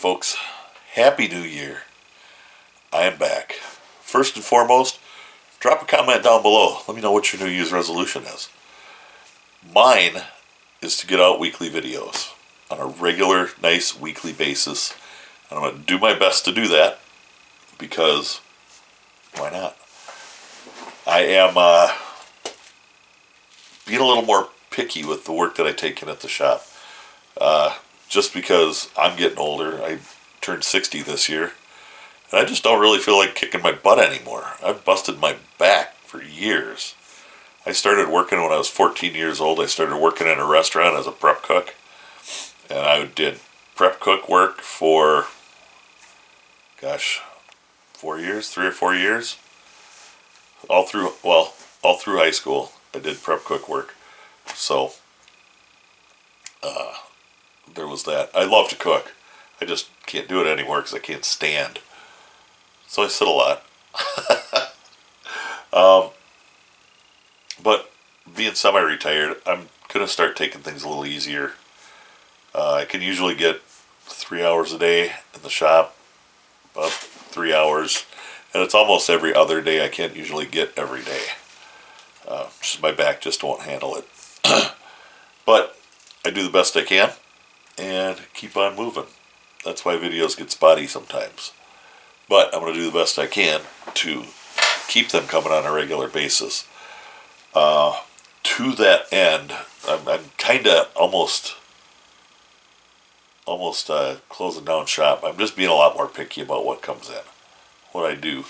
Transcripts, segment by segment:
folks. Happy New Year. I am back. First and foremost, drop a comment down below. Let me know what your New Year's resolution is. Mine is to get out weekly videos on a regular, nice weekly basis. And I'm going to do my best to do that because why not? I am being a little more picky with the work that I take in at the shop. Just because I'm getting older. I turned 60 this year. And I just don't really feel like kicking my butt anymore. I've busted my back for years. I started working when I was 14 years old. I started working in a restaurant as a prep cook. And I did prep cook work for, 4 years, 3 or 4 years. All through high school, I did prep cook work. So, there was that. I love to cook. I just can't do it anymore because I can't stand. So I sit a lot. But being semi-retired, I'm going to start taking things a little easier. I can usually get 3 hours a day in the shop, about 3 hours. And it's almost every other day. I can't usually get every day. Just my back just won't handle it. But I do the best I can and keep on moving. That's why videos get spotty sometimes. But I'm going to do the best I can to keep them coming on a regular basis. To that end, I'm kind of almost closing down shop. I'm just being a lot more picky about what comes in, what I do.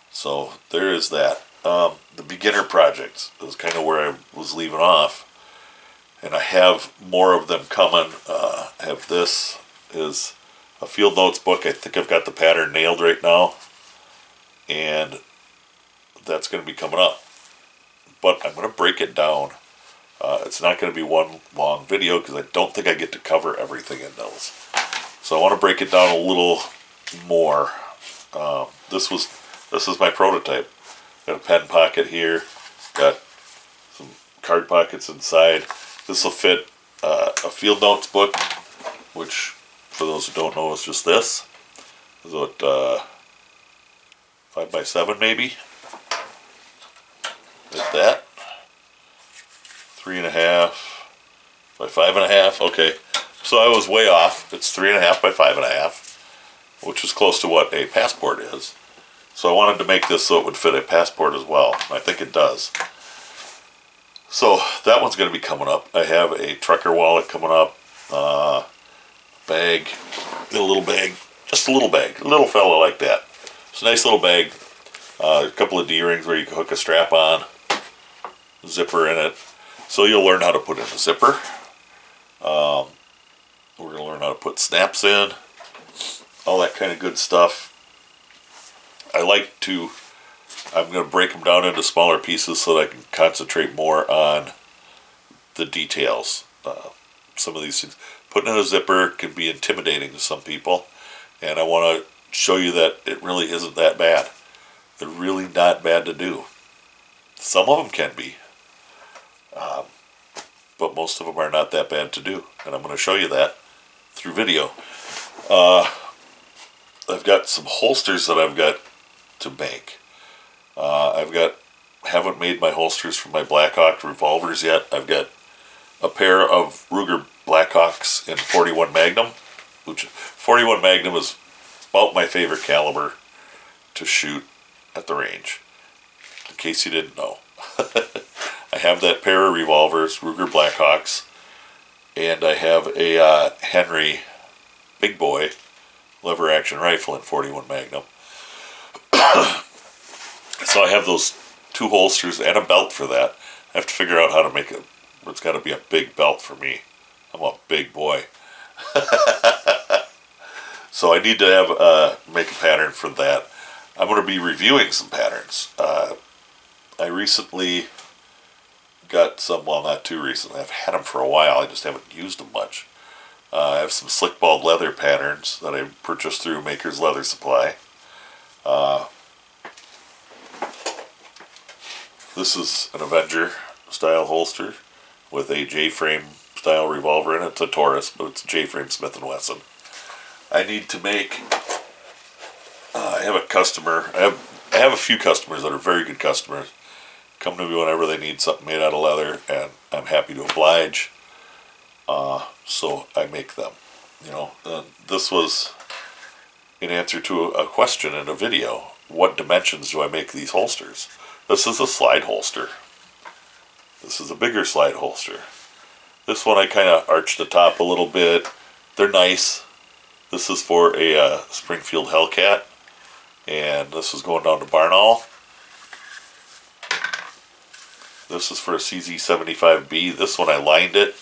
So there is that. The beginner projects is kind of where I was leaving off. And I have more of them coming. I have this is a field notes book. I think I've got the pattern nailed right now. And that's going to be coming up. But I'm going to break it down. It's not going to be one long video because I don't think I get to cover everything in those. So I want to break it down a little more. This is my prototype. Got a pen pocket here. Got some card pockets inside. This will fit a field notes book, which for those who don't know is just this. It's about 5x7 maybe. Like that. 3.5 by 5.5. Okay, so I was way off. It's 3.5 by 5.5, which is close to what a passport is. So I wanted to make this so it would fit a passport as well. I think it does. So that one's going to be coming up. I have a trucker wallet coming up. Bag. A little bag. Just a little bag. A little fella like that. It's a nice little bag. A couple of D-rings where you can hook a strap on. Zipper in it. So you'll learn how to put in a zipper. We're going to learn how to put snaps in. All that kind of good stuff. I'm going to break them down into smaller pieces so that I can concentrate more on the details. Some of these things. Putting in a zipper can be intimidating to some people. And I want to show you that it really isn't that bad. They're really not bad to do. Some of them can be. But most of them are not that bad to do. And I'm going to show you that through video. I've got some holsters that I've got to make. Haven't made my holsters for my Blackhawk revolvers yet. I've got a pair of Ruger Blackhawks in 41 Magnum, which 41 Magnum is about my favorite caliber to shoot at the range, in case you didn't know. I have that pair of revolvers, Ruger Blackhawks, and I have a Henry Big Boy lever action rifle in 41 Magnum. So I have those two holsters and a belt for that. I have to figure out how to make it. It's got to be a big belt for me. I'm a big boy. So I need to have make a pattern for that. I'm going to be reviewing some patterns. I recently got some, well, not too recently. I've had them for a while. I just haven't used them much. I have some slick balled leather patterns that I purchased through Maker's Leather Supply. This is an Avenger style holster with a J-frame style revolver in it. It's a Taurus, but it's a J-frame Smith & Wesson. I need to make. I have a customer. I have a few customers that are very good customers. Come to me whenever they need something made out of leather, and I'm happy to oblige. So I make them. This was in answer to a question in a video. What dimensions do I make these holsters? This is a slide holster. This is a bigger slide holster. This one I kind of arched the top a little bit. They're nice. This is for a Springfield Hellcat. And this is going down to Barn Owl. This is for a CZ75B. This one I lined it.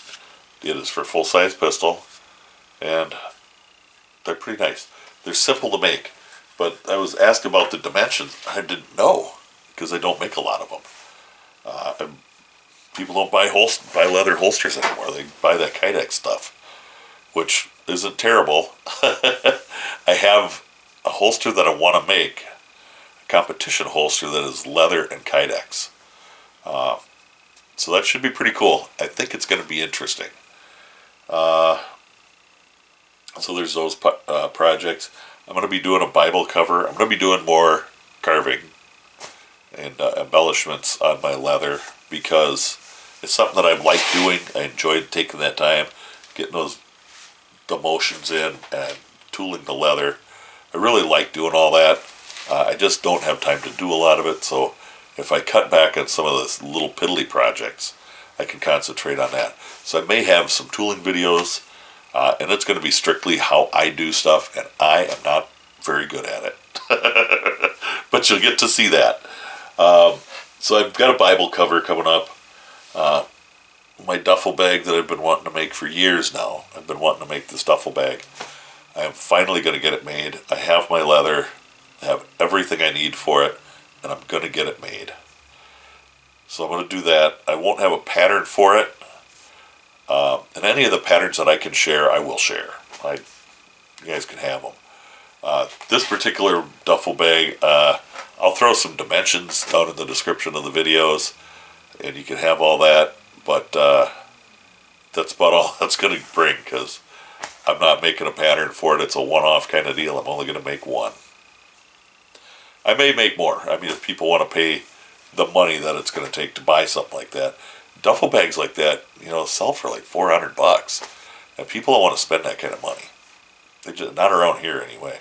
It is for full-size pistol. And they're pretty nice. They're simple to make. But I was asked about the dimensions. I didn't know, because I don't make a lot of them. People don't buy leather holsters anymore. They buy that Kydex stuff, which isn't terrible. I have a holster that I want to make, a competition holster that is leather and Kydex. So that should be pretty cool. I think it's going to be interesting. So there's those projects. I'm going to be doing a Bible cover. I'm going to be doing more carving and embellishments on my leather, because it's something that I like doing. I enjoyed taking that time, getting the motions in and tooling the leather. I really like doing all that. I just don't have time to do a lot of it, so if I cut back on some of the little piddly projects, I can concentrate on that. So I may have some tooling videos, and it's going to be strictly how I do stuff, and I am not very good at it. But you'll get to see that. So I've got a Bible cover coming up. My duffel bag that I've been wanting to make for years now. I've been wanting to make this duffel bag. I am finally going to get it made. I have my leather. I have everything I need for it, and I'm going to get it made. So I'm going to do that. I won't have a pattern for it. And any of the patterns that I can share, I will share. You guys can have them. This particular duffel bag, I'll throw some dimensions down in the description of the videos, and you can have all that. But that's about all that's going to bring, because I'm not making a pattern for it. It's a one-off kind of deal. I'm only going to make one. I may make more. I mean, if people want to pay the money that it's going to take to buy something like that. Duffel bags like that, sell for like $400. And people don't want to spend that kind of money. They just, not around here anyway.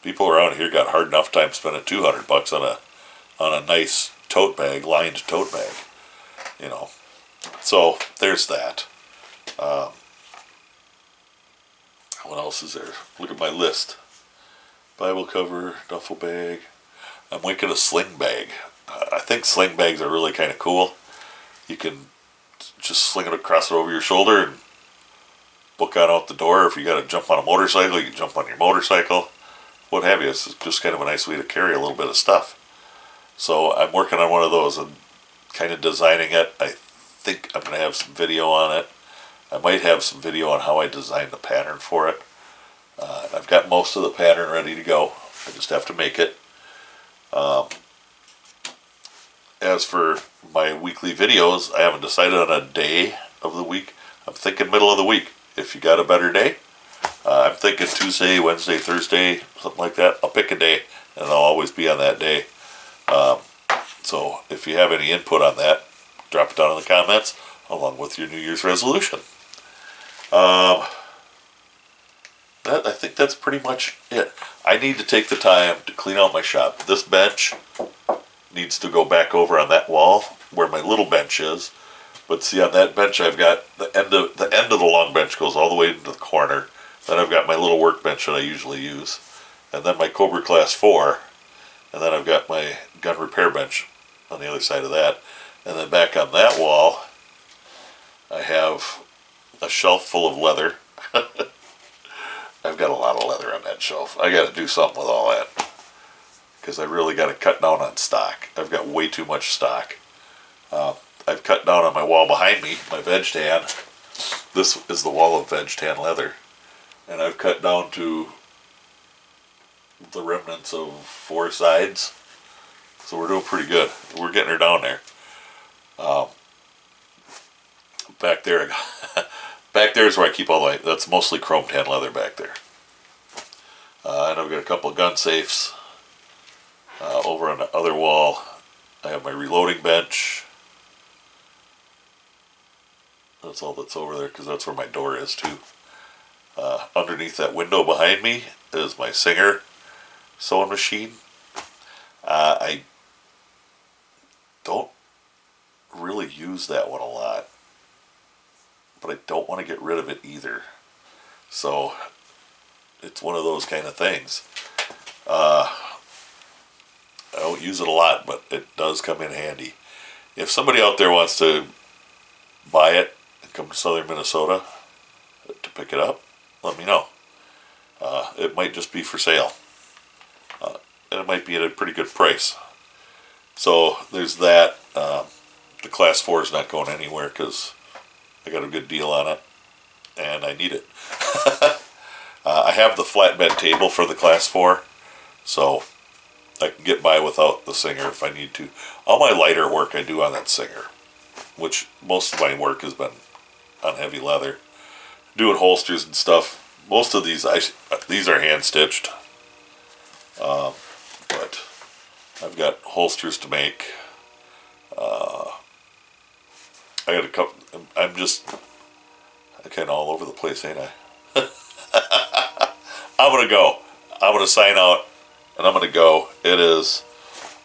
People around here got hard enough time spending $200 on a nice tote bag, lined tote bag. So there's that. What else is there? Look at my list. Bible cover, duffel bag. I'm making a sling bag. I think sling bags are really kind of cool. You can just sling it across it over your shoulder and book on out the door. If you got to jump on a motorcycle, you can jump on your motorcycle. What have you. It's just kind of a nice way to carry a little bit of stuff. So I'm working on one of those and kind of designing it. I think I'm going to have some video on it. I might have some video on how I designed the pattern for it. I've got most of the pattern ready to go. I just have to make it. As for my weekly videos, I haven't decided on a day of the week. I'm thinking middle of the week. If you got a better day, I'm thinking Tuesday, Wednesday, Thursday, something like that. I'll pick a day, and I'll always be on that day. So if you have any input on that, drop it down in the comments, along with your New Year's resolution. I think that's pretty much it. I need to take the time to clean out my shop. This bench needs to go back over on that wall where my little bench is. But see, on that bench, I've got the end of the long bench goes all the way into the corner. Then I've got my little workbench that I usually use, and then my Cobra Class 4, and then I've got my gun repair bench on the other side of that. And then back on that wall, I have a shelf full of leather. I've got a lot of leather on that shelf. I got to do something with all that, because I really got to cut down on stock. I've got way too much stock. I've cut down on my wall behind me, my veg tan. This is the wall of veg tan leather. And I've cut down to the remnants of 4 sides. So we're doing pretty good. We're getting her down there. Back there is where I keep all that's mostly chrome tan leather back there. And I've got a couple of gun safes. Over on the other wall, I have my reloading bench. That's all that's over there because that's where my door is too. Underneath that window behind me is my Singer sewing machine. I don't really use that one a lot, but I don't want to get rid of it either. So it's one of those kind of things. I don't use it a lot, but it does come in handy. If somebody out there wants to buy it and come to southern Minnesota to pick it up, let me know. It might just be for sale. And it might be at a pretty good price. So there's that. The Class 4 is not going anywhere because I got a good deal on it and I need it. I have the flatbed table for the Class 4, so I can get by without the Singer if I need to. All my lighter work I do on that Singer, which most of my work has been on heavy leather. Doing holsters and stuff. Most of these, these are hand stitched. But I've got holsters to make. I got a couple. I'm kind of all over the place, ain't I? I'm gonna go. I'm gonna sign out, and I'm gonna go. It is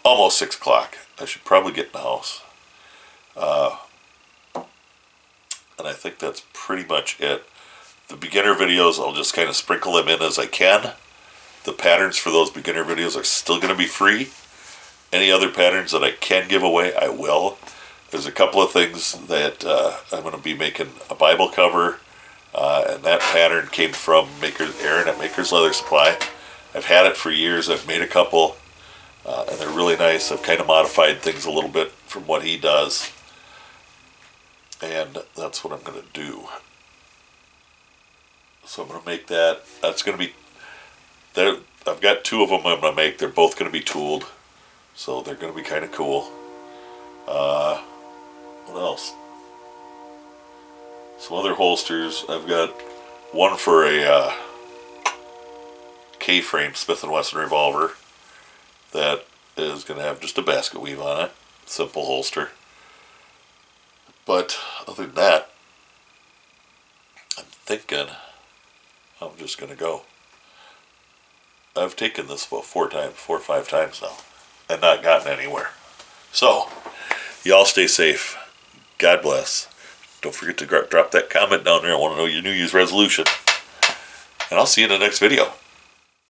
almost 6 o'clock. I should probably get in the house. And I think that's pretty much it. The beginner videos, I'll just kind of sprinkle them in as I can. The patterns for those beginner videos are still going to be free. Any other patterns that I can give away, I will. There's a couple of things that I'm going to be making a Bible cover, and that pattern came from Aaron at Maker's Leather Supply. I've had it for years. I've made a couple, and they're really nice. I've kind of modified things a little bit from what he does, and that's what I'm going to do. So I'm going to make that. That's going to be there. I've got 2 of them I'm going to make. They're both going to be tooled, so they're going to be kind of cool. What else? Some other holsters. I've got one for a K-frame Smith & Wesson revolver that is going to have just a basket weave on it. Simple holster. But other than that, I'm thinking I'm just going to go. I've taken this about 4 or 5 times now and not gotten anywhere. So, y'all stay safe. God bless. Don't forget to drop that comment down there. I want to know your New Year's resolution. And I'll see you in the next video.